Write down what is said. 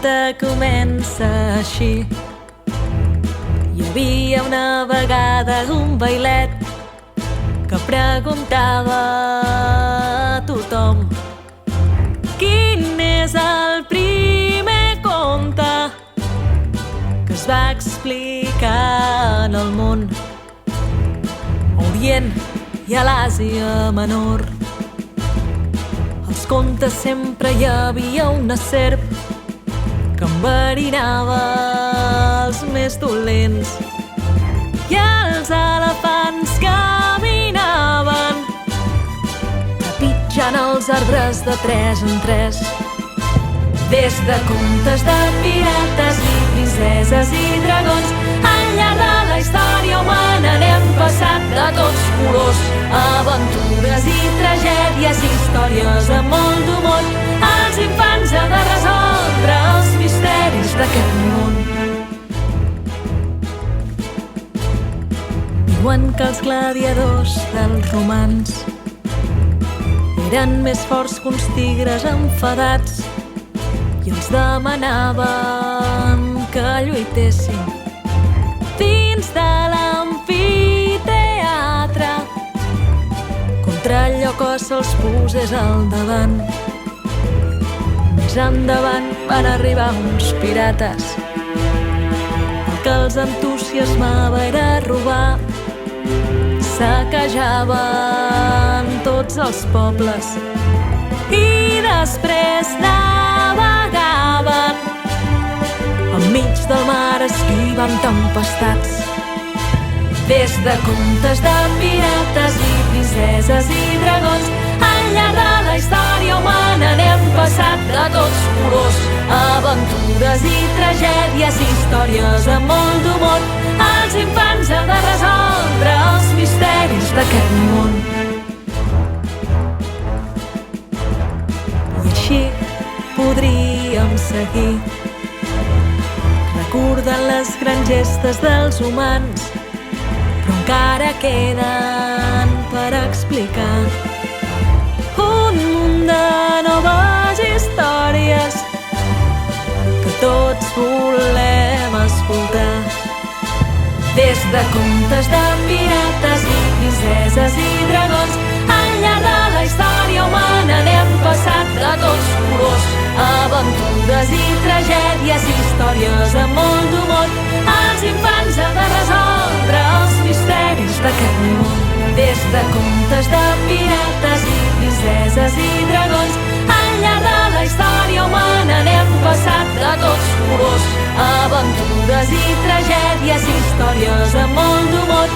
conte comença així. Hi havia una vegada un vailet que preguntava a tothom: quin és el primer conte que es va explicar en el món? A Orient i a l'Àsia Menor. Als contes sempre hi havia una serp que enverinava els més dolents, i els elefants caminaven trepitjant els arbres de 3 en 3. Des de contes de pirates i princeses i dragons, al llarg de la història humana n'hem passat de tots colors. Aventures i tragèdies, històries amb molt d'humor. Els infants han de resoldre els misteris d'aquest món. Diuen que els gladiadors dels romans eren més forts que uns tigres enfadats, i els demanaven que lluitessin dins de l'amfiteatre contra allò que se'ls posés al davant. Més endavant van arribar uns pirates. El que els entusiasmava era robar. Saquejaven tots els pobles i després navegaven enmig del mar esquivant tempestats. Des de contes de pirates i princeses i dragons, al llarg de la història humana n'hem passat de tots colors. Aventures i tragèdies, històries amb molt d'humor. Els infants han de resoldre els misteris d'aquest món. I així podríem seguir recordant les grans gestes dels humans, però encara queden per explicar un munt de noves històries que tots volem escoltar. Des de contes de pirates i princeses i dragons, al llarg de la història humana n'hem passat de tots colors. Aventures i tragèdies, històries amb molt d'humor. Els infants han de resoldre els misteris d'aquest món. Des de contes de pirates i princeses i dragons, al llarg de la història humana n'hem passat de tots colors. Aventures i tragèdies, històries amb molt d'humor.